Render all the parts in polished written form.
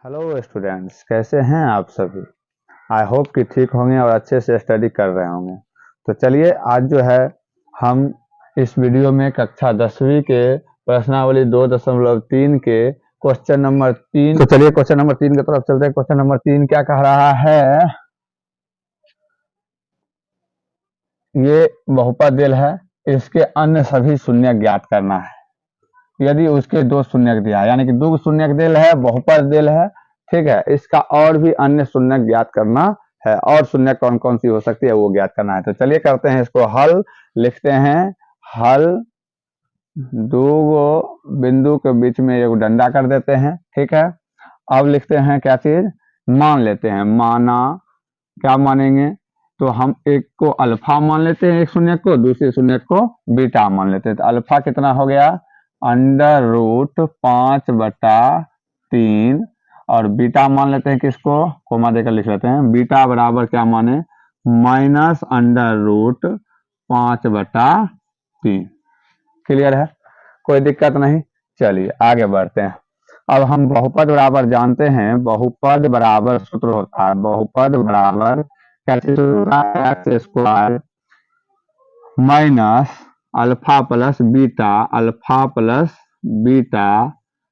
Hello students, कैसे हैं आप सभी। आई होप कि ठीक होंगे और अच्छे से स्टडी कर रहे होंगे। तो चलिए आज जो है हम इस वीडियो में कक्षा 10वीं के प्रश्नावली 2.3 के क्वेश्चन नंबर 3। तो चलिए क्वेश्चन नंबर 3 की तरफ चलते हैं। क्वेश्चन नंबर 3 क्या कह रहा है, ये बहुपद है, इसके अन्य सभी शून्य ज्ञात करना है। यदि उसके दो शून्यक दिया है, यानी कि दो शून्यक दिल है, बहुपद दिल है, ठीक है, इसका और भी अन्य शून्यक ज्ञात करना है। और शून्य कौन कौन सी हो सकती है वो ज्ञात करना है। तो चलिए करते हैं इसको हल। लिखते हैं हल। दो बिंदु के बीच में एक डंडा कर देते हैं, ठीक है। अब लिखते हैं क्या चीज, मान लेते हैं। माना, क्या मानेंगे, तो हम एक को अल्फा मान लेते हैं, एक शून्य को, दूसरे शून्य को बीटा मान लेते हैं। तो अल्फा कितना हो गया, √5/3, और बीटा मान लेते हैं किसको, कोमा देकर लिख लेते हैं। बीटा बराबर क्या माने, -√5/3। क्लियर है, कोई दिक्कत नहीं। चलिए आगे बढ़ते हैं। अब हम बहुपद बराबर जानते हैं। बहुपद बराबर सूत्र होता है, बहुपद बराबर कैसे होता है, x² minus alpha plus beta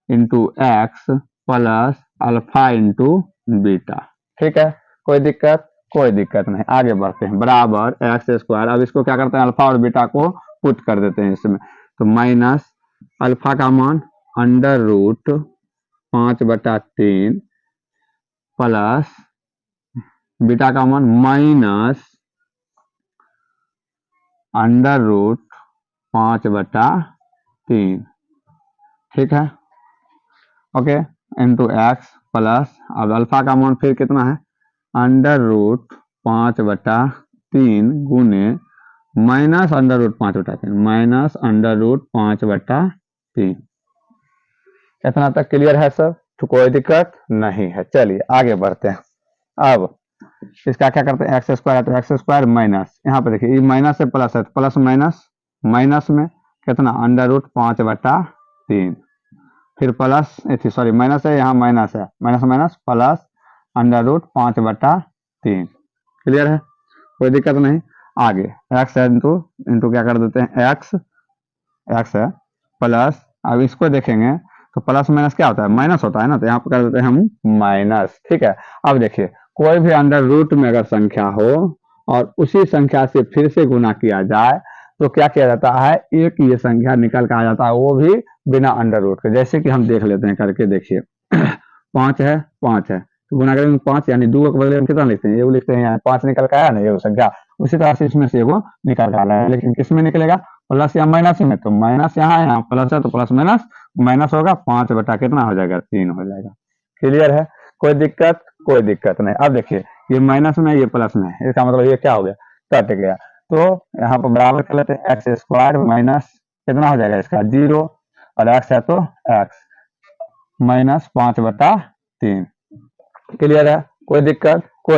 into x plus alpha into beta. ठीक है, कोई दिक्कत नहीं। आगे बढ़ते हैं। बराबर x²। अब इसको क्या करते हैं, अल्फा और बीटा को पुट कर देते हैं इसमें। तो माइनस अल्फा का मान √5/3 प्लस बीटा का मान -√5/3, ठीक है, ओके, इंटू एक्स प्लस, अब अल्फा का मान फिर कितना है, √5/3 गुने -√5/3 इतना तक क्लियर है सब। तो कोई दिक्कत नहीं है। चलिए आगे बढ़ते हैं। अब इसका क्या करते हैं, x² है तो x² माइनस, यहाँ पे देखिए ये माइनस से प्लस है, तो प्लस माइनस, माइनस में कितना, √5/3, फिर प्लस, सॉरी माइनस है, यहाँ माइनस है, माइनस माइनस प्लस √5/3। क्लियर है, कोई दिक्कत नहीं। आगे x है इंटू क्या कर देते हैं, x है प्लस, अब इसको देखेंगे तो प्लस माइनस क्या होता है, माइनस होता है ना, तो यहाँ पर कर देते हैं हम माइनस। ठीक है, अब देखिए कोई भी अंडर रूट में अगर संख्या हो और उसी संख्या से फिर से गुना किया जाए तो क्या किया जाता है, एक ये संख्या निकल कर आ जाता है, वो भी बिना अंडर रूट के। जैसे कि हम देख लेते हैं करके, देखिए 5 है, 5 है तो गुना करेंगे 5, यानी 2 के बदले में कितना लिखते हैं, ये लिखते हैं, यहाँ 5 निकल कर आया ना ये संख्या, उसी तरह से इसमें से वो निकल कर आया है। लेकिन किस में निकलेगा, प्लस या माइनस में, तो माइनस यहाँ है, यहाँ प्लस है, तो प्लस माइनस माइनस होगा, 5 बटा कितना हो जाएगा, 3 हो जाएगा। क्लियर है, कोई दिक्कत नहीं। अब देखिए ये माइनस में, ये प्लस में, इसका मतलब ये क्या हो गया, कट गया। तो यहाँ पर बराबर कर लेते हैं, x² माइनस कितना हो जाएगा इसका 0, और x है तो x -5/3। क्लियर है, कोई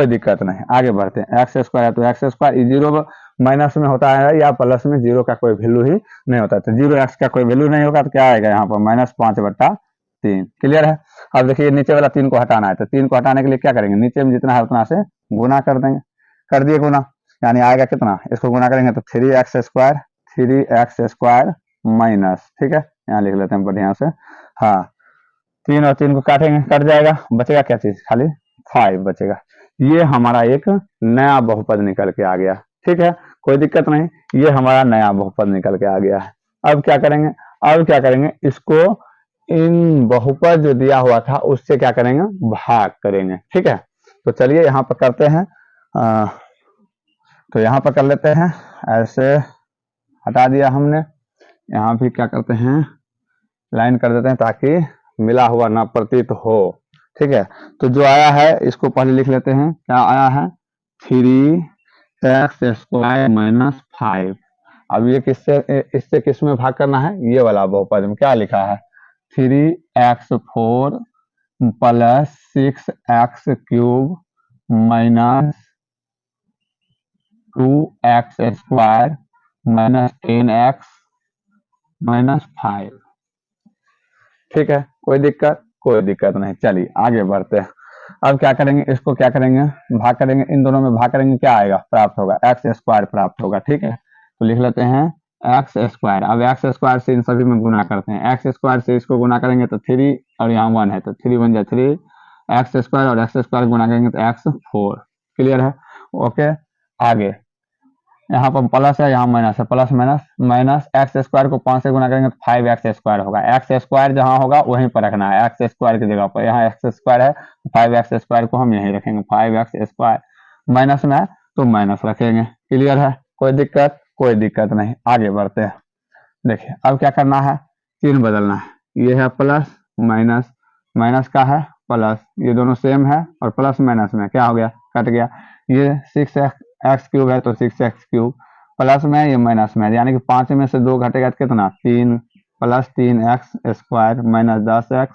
दिक्कत नहीं। आगे बढ़ते हैं। x² है तो x², 0 माइनस में होता है या प्लस में, 0 का कोई वैल्यू ही नहीं होता, तो 0x का कोई वैल्यू नहीं होगा, तो क्या आएगा यहाँ पर -5/3। क्लियर है। अब देखिए नीचे वाला 3 को हटाना है, तो 3 को हटाने के लिए क्या करेंगे, नीचे में जितना है उतना से गुना कर देंगे, कर दिए गुना, यानी आएगा कितना, इसको गुना करेंगे तो 3x² माइनस, ठीक है, यहाँ लिख लेते हैं बढ़िया से। हाँ, 3 और 3 को काटेंगे, कट जाएगा, बचेगा क्या चीज, खाली 5 बचेगा। ये हमारा एक नया बहुपद निकल के आ गया। ठीक है, कोई दिक्कत नहीं, ये हमारा नया बहुपद निकल के आ गया है। अब क्या करेंगे, इसको इन बहुपद जो दिया हुआ था उससे क्या करेंगे, भाग करेंगे। ठीक है, तो चलिए यहाँ पर करते हैं। तो यहाँ पर कर लेते हैं, ऐसे हटा दिया हमने, यहाँ भी क्या करते हैं, लाइन कर देते हैं ताकि मिला हुआ ना प्रतीत हो। ठीक है, तो जो आया है इसको पहले लिख लेते हैं, क्या आया है, 3x² - 5। अब ये इससे किस में भाग करना है, ये वाला बहुपद में क्या लिखा है, 3x4 + 6x³ - 2x² - 10x - 5। ठीक है, कोई कोई दिक्कत नहीं। चलिए आगे बढ़ते हैं। अब क्या करेंगे, इसको क्या करेंगे, भाग करेंगे, इन दोनों में भाग करेंगे, क्या आएगा, प्राप्त होगा, एक्स स्क्वायर प्राप्त होगा। ठीक है, तो लिख लेते हैं एक्स स्क्वायर। अब एक्स स्क्वायर से इन सभी में गुना करते हैं, एक्स स्क्वायर से इसको गुना करेंगे तो 3 और यहाँ 1 है तो 3 बन जाए 3, एक्स स्क्वायर और एक्स स्क्वायर गुना करेंगे तो एक्स 4। क्लियर है, ओके। आगे यहाँ पर प्लस है, यहाँ माइनस है, plus minus minus, x square को 5 से गुना करेंगे तो 5 एक्स स्क्वायर होगा। एक्स स्क्वायर जहाँ होगा वहीं पर रखना है, एक्स स्क्वायर की जगह पर, यहाँ एक्स स्क्वायर है 5 एक्स स्क्वायर को हम यहीं रखेंगे, 5 एक्स स्क्वायर। माइनस में है तो माइनस रखेंगे। क्लियर है, कोई दिक्कत, कोई दिक्कत नहीं। आगे बढ़ते हैं। देखिए अब क्या करना है, चिन्ह बदलना है। ये है प्लस माइनस, माइनस का है प्लस, ये दोनों सेम है और प्लस माइनस में क्या हो गया, कट गया। ये 6x³ है तो 6x³ प्लस में, ये माइनस में, यानी कि 5 में से 2 घटेगा तो कितना, 3 plus 3x² minus 10x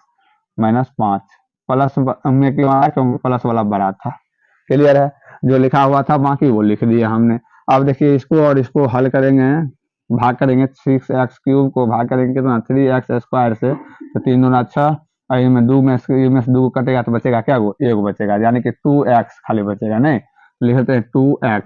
minus 5। Plus में क्यों आया, क्योंकि प्लस वाला बड़ा था। क्लियर है, जो लिखा हुआ था बाकी वो लिख दिया हमने। अब देखिए इसको और इसको हल करेंगे, भाग करेंगे, 6x³ को भाग करेंगे कितना, 3x² से, तो 3 दूना 6 और इनमें 2 में से 2 कटेगा तो बचेगा क्या, वो 1 बचेगा, यानी कि 2x खाली बचेगा। नहीं, लिख लेते हैं 2x,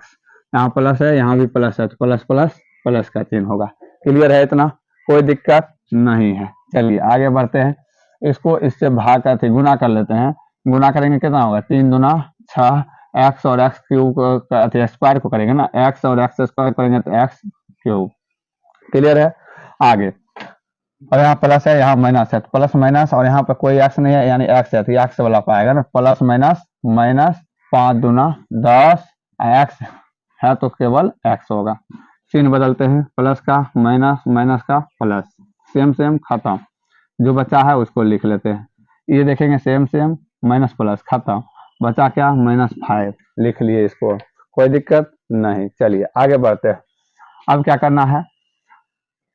यहाँ प्लस है यहाँ भी प्लस है तो प्लस प्लस प्लस का चिन्ह होगा। क्लियर है, इतना कोई दिक्कत नहीं है। चलिए आगे बढ़ते हैं। इसको इससे भाग करके गुना कर लेते हैं, गुना करेंगे कितना होगा, 3 दूना 6, एक्स और x³ स्क्वायर को करेंगे ना, एक्स और एक्स स्क्वायर करेंगे तो x³। क्लियर है, आगे और यहाँ प्लस है यहाँ माइनस है तो प्लस माइनस, और यहाँ पर कोई एक्स नहीं है यानी एक्स है तो एक्स वाला पाएगा ना, प्लस माइनस माइनस, 5 दूना 10, एक्स है तो केवल एक्स होगा। चिन्ह बदलते हैं, प्लस का माइनस, माइनस का प्लस, सेम सेम खत्म। जो बचा है उसको लिख लेते हैं, ये देखेंगे सेम सेम, माइनस प्लस खत्म, बचा क्या, -5 लिख लिए इसको, कोई दिक्कत नहीं। चलिए आगे बढ़ते हैं। अब क्या करना है,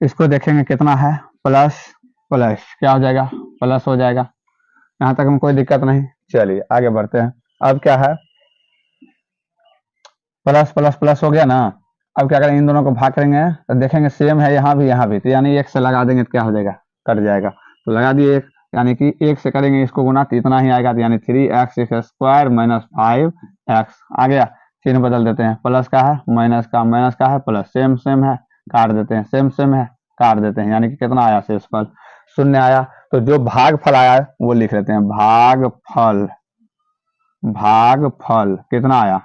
इसको देखेंगे कितना है, प्लस प्लस क्या हो जाएगा, प्लस हो जाएगा, यहाँ तक हम कोई दिक्कत नहीं। चलिए आगे बढ़ते हैं। अब क्या है, प्लस प्लस प्लस हो गया ना। अब क्या करेंगे, इन दोनों को भाग करेंगे तो देखेंगे सेम है यहाँ भी, तो यानी 1 से लगा देंगे तो क्या हो जाएगा, कट जाएगा, तो लगा दिए 1, यानी कि 1 से करेंगे इसको गुना तो इतना ही आएगा, तो यानी 3x² माइनस 5x आ गया। चिन्ह बदल देते हैं, प्लस का है माइनस का है प्लस, सेम सेम है काट देते हैं, सेम सेम है काट देते हैं, यानी कि कितना आया, शेषफल 0 आया। तो जो भागफल आया वो लिख लेते हैं, भागफल, भागफल कितना आया,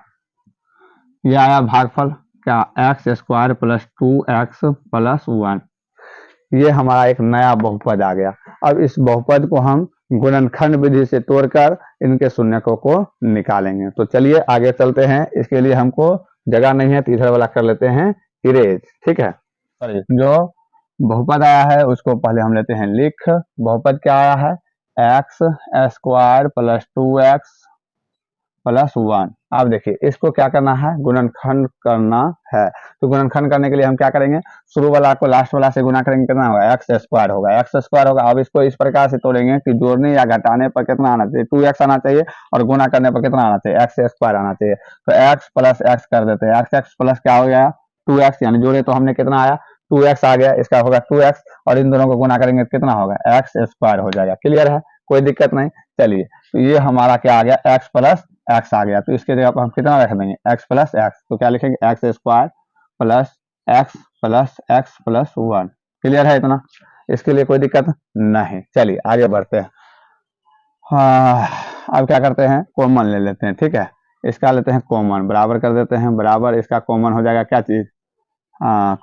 ये आया भागफल क्या, x² प्लस 2x प्लस 1। ये हमारा एक नया बहुपद आ गया। अब इस बहुपद को हम गुणनखंड विधि से तोड़कर इनके शून्यकों को निकालेंगे। तो चलिए आगे चलते हैं, इसके लिए हमको जगह नहीं है तो इधर वाला कर लेते हैं इरेज। ठीक है, जो बहुपद आया है उसको पहले हम लेते हैं लिख। बहुपद क्या आया है, x² प्लस 2x प्लस 1। अब देखिए इसको क्या करना है, गुणनखंड करना है। तो गुणनखंड करने के लिए हम क्या करेंगे, शुरू वाला को लास्ट वाला से गुना करेंगे, कितना होगा, x² होगा, x² होगा। अब इसको इस प्रकार से तोड़ेंगे कि जोड़ने या घटाने पर कितना आना चाहिए, 2x आना चाहिए, और गुना करने पर कितना आना चाहिए, x² आना चाहिए। तो x प्लस x कर देते हैं, x प्लस क्या हो गया 2x, यानी जोड़े तो हमने कितना आया 2x आ गया, इसका होगा 2x, और इन दोनों को गुना करेंगे कितना होगा, x² हो जाएगा। क्लियर है, कोई दिक्कत नहीं। चलिए तो ये हमारा क्या आ गया, x प्लस x आ गया, तो इसके जगह पर हम कितना रख देंगे, x प्लस x, तो क्या लिखेंगे, x² plus x plus 1। Clear है इतना, इसके लिए कोई दिक्कत नहीं। चलिए आगे बढ़ते हैं। हाँ, अब क्या करते हैं, कॉमन ले लेते हैं। ठीक है, इसका लेते हैं कॉमन, बराबर कर देते हैं, बराबर इसका कॉमन हो जाएगा क्या चीज,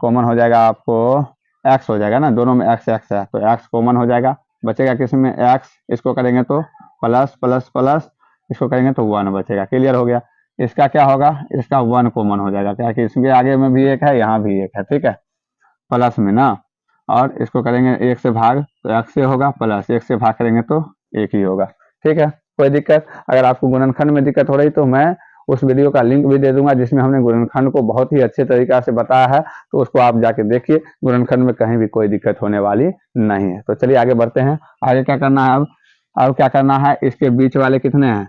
कॉमन हो जाएगा आपको x हो जाएगा ना, दोनों में x x है तो x कॉमन हो जाएगा, बचेगा किस में x, इसको करेंगे तो प्लस प्लस प्लस, इसको करेंगे तो 1 बचेगा। क्लियर हो गया, इसका क्या होगा, इसका 1 कॉमन हो जाएगा, क्या कि इसके आगे में भी 1 है यहाँ भी 1 है, ठीक है, प्लस में ना, और इसको करेंगे 1 से भाग तो x से होगा, प्लस 1 से भाग करेंगे तो 1 ही होगा। ठीक है, कोई दिक्कत, अगर आपको गुणनखंड में दिक्कत हो रही तो मैं उस वीडियो का लिंक भी दे दूंगा जिसमें हमने गुणनखंड को बहुत ही अच्छे तरीका से बताया है, तो उसको आप जाके देखिए, गुणनखंड में कहीं भी कोई दिक्कत होने वाली नहीं है। तो चलिए आगे बढ़ते हैं, आगे क्या करना है, अब क्या करना है, इसके बीच वाले कितने हैं,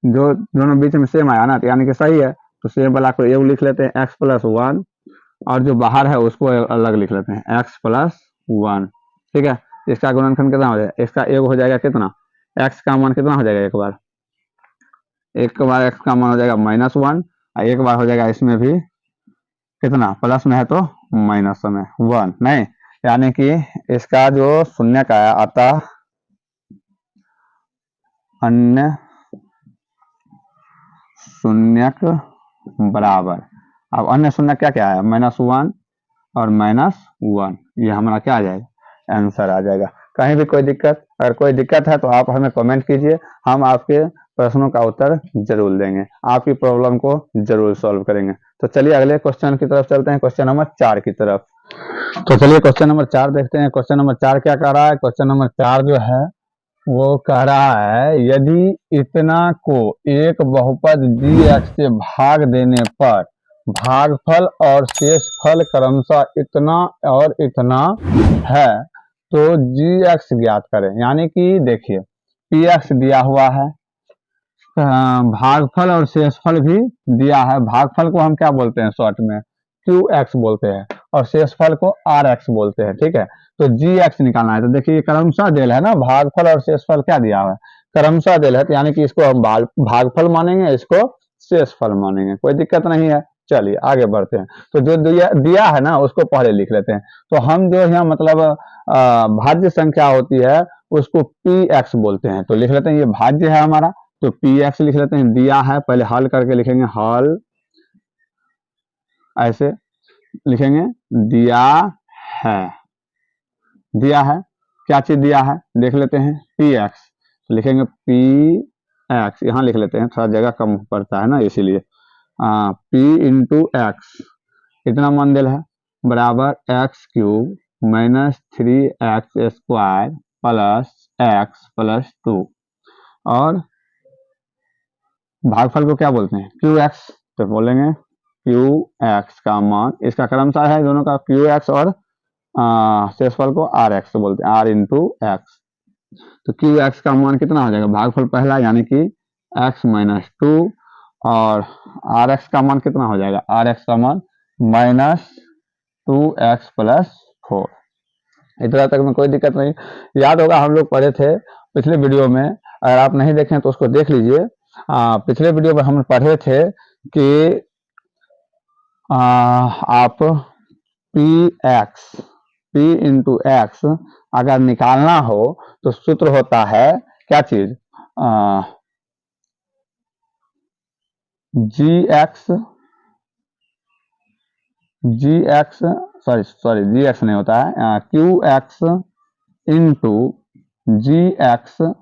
जो दोनों बीच में सेम आया ना, तो यानी कि सही है, तो सेम वाला को एगो लिख लेते हैं x प्लस 1, और जो बाहर है उसको अलग लिख लेते हैं x प्लस 1। ठीक है, इसका गुणनखंड कितना हो जाएगा, इसका एगो हो जाएगा कितना एक्स का मान कितना हो जाएगा, एक बार एक्स का मान हो जाएगा -1 और एक बार हो जाएगा इसमें भी कितना, प्लस में है तो माइनस में 1 नहीं, यानी कि इसका जो शून्य का है अतः अन्य शून्यक बराबर। अब अन्य शून्य क्या क्या है, -1 और -1, ये हमारा क्या आ जाएगा, आंसर आ जाएगा। कहीं भी कोई दिक्कत, अगर कोई दिक्कत है तो आप हमें कमेंट कीजिए, हम आपके प्रश्नों का उत्तर जरूर देंगे, आपकी प्रॉब्लम को जरूर सॉल्व करेंगे। तो चलिए अगले क्वेश्चन की तरफ चलते हैं, क्वेश्चन नंबर 4 की तरफ। तो चलिए क्वेश्चन नंबर 4 देखते हैं। क्वेश्चन नंबर 4 क्या कह रहा है, क्वेश्चन नंबर 4 जो है वो कह रहा है यदि इतना को एक बहुपद g(x) से भाग देने पर भागफल और शेषफल क्रमशः इतना और इतना है तो g(x) ज्ञात करें। यानी कि देखिए px दिया हुआ है, भागफल और शेषफल भी दिया है। भागफल को हम क्या बोलते हैं शॉर्ट में, qx बोलते हैं, और शेषफल को rx बोलते हैं। ठीक है, तो gx निकालना है। तो देखिए ये क्रमशः देल है ना, भागफल और शेषफल क्या दिया हुआ है, क्रमशः देल है, तो यानी कि इसको हम भागफल मानेंगे, इसको शेषफल मानेंगे, कोई दिक्कत नहीं है। चलिए आगे बढ़ते हैं। तो जो दिया है ना उसको पहले लिख लेते हैं। तो हम जो यहाँ मतलब भाज्य संख्या होती है उसको px बोलते हैं, तो लिख लेते हैं ये भाज्य है हमारा, तो px लिख लेते हैं। दिया है पहले हल करके लिखेंगे, हल ऐसे लिखेंगे, दिया है, दिया है क्या चीज दिया है देख लेते हैं, px लिखेंगे, px यहाँ लिख लेते हैं, थोड़ा जगह कम पड़ता है ना इसीलिए, p इंटू एक्स इतना मान दिल है बराबर x³ -3x² plus x plus 2, और भागफल को क्या बोलते हैं qx, तो बोलेंगे qx का मान, इसका क्रमशः है दोनों का qx, और शेषफल को rx बोलते हैं, r इंटू एक्स। तो qx का मान कितना हो जाएगा, भागफल पहला यानी कि x - 2, और rx का मान कितना हो जाएगा, rx का मान -2x प्लस 4। इतना तक में कोई दिक्कत नहीं, याद होगा हम लोग पढ़े थे पिछले वीडियो में, अगर आप नहीं देखें तो उसको देख लीजिए। पिछले वीडियो में हम पढ़े थे कि आप p इंटू एक्स अगर निकालना हो तो सूत्र होता है क्या चीज, gx नहीं होता है, qx into gx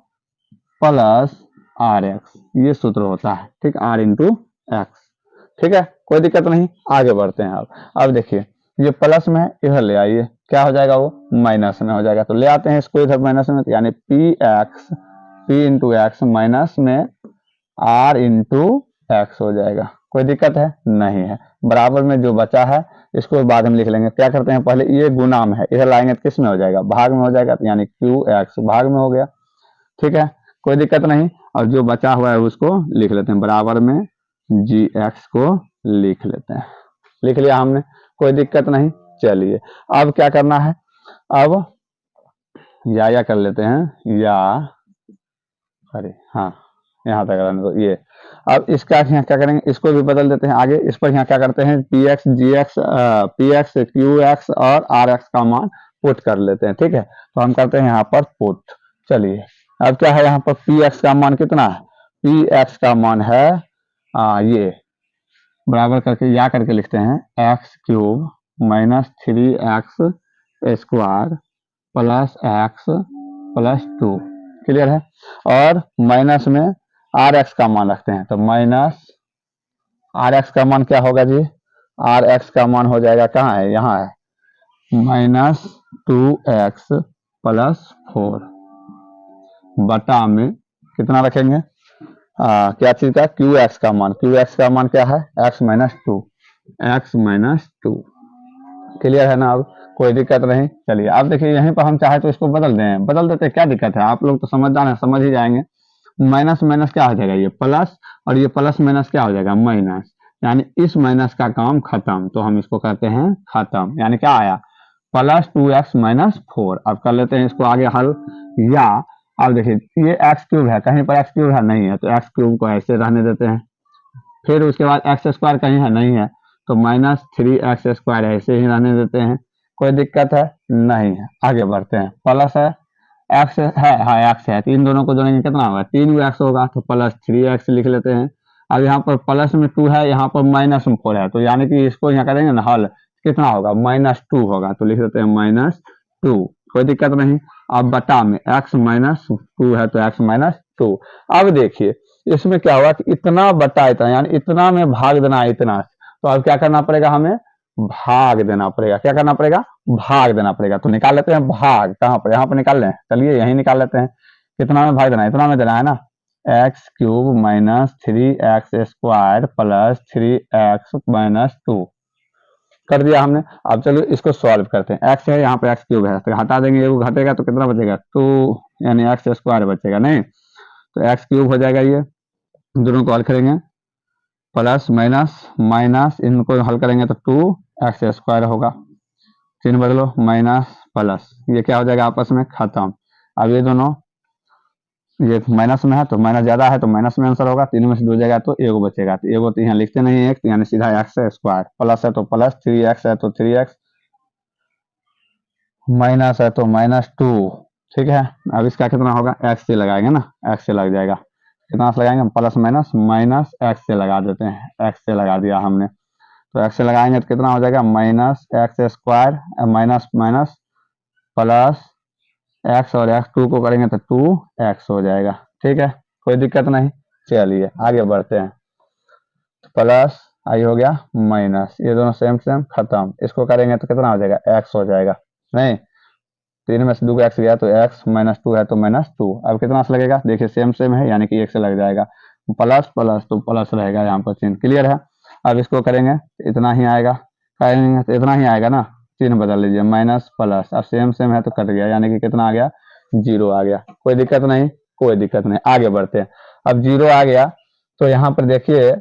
plus rx, ये सूत्र होता है। ठीक, r इंटू एक्स। ठीक है, कोई दिक्कत नहीं, आगे बढ़ते हैं। अब देखिए ये प्लस में है, इधर ले आइए, क्या हो जाएगा वो माइनस में हो जाएगा, तो ले आते हैं इसको इधर माइनस में, तो यानी p इंटू एक्स माइनस में r इंटू एक्स हो जाएगा। कोई दिक्कत है नहीं है। बराबर में जो बचा है इसको बाद में लिख लेंगे। क्या करते हैं, पहले ये गुना में है, इधर लाएंगे तो किस में हो जाएगा, भाग में हो जाएगा, तो यानी qx भाग में हो गया। ठीक है, कोई दिक्कत नहीं। और जो बचा हुआ है उसको लिख लेते हैं, बराबर में gx को लिख लेते हैं। लिख लिया हमने, कोई दिक्कत नहीं। चलिए अब क्या करना है, अब या कर लेते हैं, या अरे हाँ यहाँ तक रहने दो ये। अब इसका यहाँ क्या करेंगे, इसको भी बदल देते हैं आगे। इस पर यहाँ क्या करते हैं, px qx और rx का मान पुट कर लेते हैं। ठीक है, तो हम करते हैं यहाँ पर पुट। चलिए अब क्या है, यहाँ पर px का मान कितना है, px का मान है ये बराबर करके या करके लिखते हैं, x³ -3x² plus x plus 2। Clear है, और माइनस में rx का मान रखते हैं, तो माइनस rx का मान क्या होगा जी, rx का मान हो जाएगा, कहाँ है, यहाँ है, -2x प्लस 4 बटा में कितना रखेंगे, क्या चीज का, qx का मान, qx का मान क्या है, x - 2। क्लियर है ना, अब कोई दिक्कत नहीं। चलिए अब देखिए यहीं पर हम चाहे तो इसको बदल दें, बदल देते, क्या दिक्कत है, आप लोग तो समझदार हैं, समझ ही जाएंगे। माइनस माइनस क्या हो जाएगा, ये प्लस, और ये प्लस माइनस क्या हो जाएगा, माइनस, यानी इस माइनस का काम खत्म, तो हम इसको करते हैं खत्म, यानी क्या आया, +2x - 4। अब कर लेते हैं इसको आगे हल, या अब देखिए ये एक्स क्यूब है, कहीं पर एक्स क्यूब है नहीं है, तो एक्स क्यूब को ऐसे रहने देते हैं। फिर उसके बाद एक्स स्क्वायर कहीं है नहीं है, तो माइनस 3x² ऐसे ही रहने देते हैं। कोई दिक्कत है नहीं है। आगे बढ़ते हैं। प्लस है, एक्स है, हाँ एक्स है, तो इन दोनों को जोड़ेंगे कितना होगा, 3x होगा, तो प्लस 3x लिख लेते हैं। अब यहाँ पर प्लस में 2 है, यहाँ पर माइनस में 4 है, तो यानी कि इसको यहाँ करेंगे ना हल, कितना होगा, -2 होगा, तो लिख देते हैं -2। कोई दिक्कत नहीं। अब बटा में x -2 है, तो x -2। अब देखिए इसमें क्या हुआ कि इतना बटा इतना, यानी इतना में भाग देना है इतना, तो अब क्या करना पड़ेगा, हमें भाग देना पड़ेगा। क्या करना पड़ेगा, भाग देना पड़ेगा। तो निकाल लेते हैं भाग, कहाँ पर, यहाँ पर निकाल लें, चलिए यही निकाल लेते हैं। कितना में भाग देना है, इतना में देना है ना, x³ -3x² प्लस 3x -2 कर दिया हमने। अब चलो इसको सॉल्व करते हैं। x है, यहाँ पे x³ है, तो हटा देंगे, वो घटेगा तो कितना बचेगा, 2 यानी x² बचेगा नहीं, तो x³ हो जाएगा। ये दोनों को हल करेंगे, प्लस माइनस माइनस, इनको हल करेंगे तो 2x² होगा, चिन्ह बदलो, माइनस प्लस, ये क्या हो जाएगा आपस में खत्म। अब ये दोनों, ये माइनस में है तो माइनस ज्यादा है, तो माइनस में आंसर होगा, तीनों में से 2 जाएगा तो एगो बचेगा, तो एगो तो यहाँ लिखते नहीं है, यानी सीधा x², प्लस है तो प्लस, 3x है तो 3x, माइनस है तो -2। ठीक है, अब इसका कितना होगा, x से लगाएंगे ना, x से लग जाएगा, कितना से लगाएंगे, प्लस माइनस माइनस x से लगा देते हैं, x से लगा दिया हमने, तो x से लगाएंगे तो कितना हो जाएगा, -x² minus minus plus x, और x2 को करेंगे तो 2x हो जाएगा। ठीक है, कोई दिक्कत नहीं। चलिए आगे बढ़ते हैं। प्लस आई हो गया माइनस, ये दोनों सेम सेम खत्म, इसको करेंगे तो कितना हो जाएगा, x हो जाएगा नहीं, 3 में से 2 x गया तो x -2 है तो -2। अब कितना से लगेगा, देखिए सेम सेम है, यानी कि 1 से लग जाएगा, प्लस प्लस तो प्लस रहेगा यहाँ पर चिन्ह, क्लियर है। अब इसको करेंगे इतना ही आएगा, करेंगे तो इतना ही आएगा ना, चिन्ह बदल लीजिए, माइनस प्लस, अब सेम सेम है तो कट गया, यानी कि कितना आ गया, 0 आ गया। कोई दिक्कत नहीं, कोई दिक्कत नहीं, आगे बढ़ते हैं। अब 0 आ गया तो यहाँ पर देखिए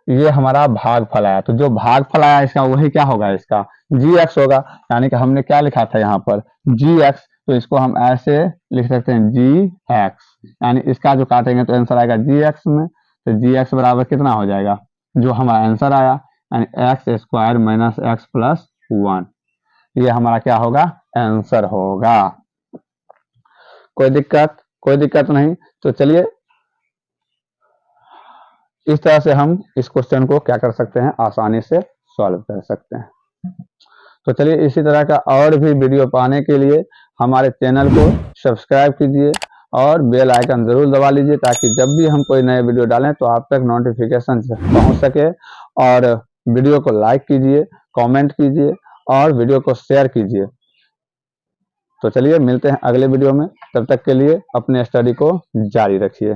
ये हमारा भागफल आया, तो जो भागफल आया इसका वही क्या होगा, इसका gx होगा, यानी कि हमने क्या लिखा था यहाँ पर gx, तो इसको हम ऐसे लिख सकते हैं gx, यानी इसका जो काटेंगे तो आंसर आएगा gx में, तो gx बराबर कितना हो जाएगा, जो हमारा आंसर आया, यानी x² - x + 1, ये हमारा क्या होगा, आंसर होगा। कोई दिक्कत नहीं। तो चलिए इस तरह से हम इस क्वेश्चन को क्या कर सकते हैं, आसानी से सॉल्व कर सकते हैं। तो चलिए इसी तरह का और भी वीडियो पाने के लिए हमारे चैनल को सब्सक्राइब कीजिए और बेल आइकन जरूर दबा लीजिए, ताकि जब भी हम कोई नए वीडियो डालें तो आप तक नोटिफिकेशन पहुंच सके। और वीडियो को लाइक कीजिए, कमेंट कीजिए और वीडियो को शेयर कीजिए। तो चलिए मिलते हैं अगले वीडियो में, तब तक के लिए अपने स्टडी को जारी रखिए।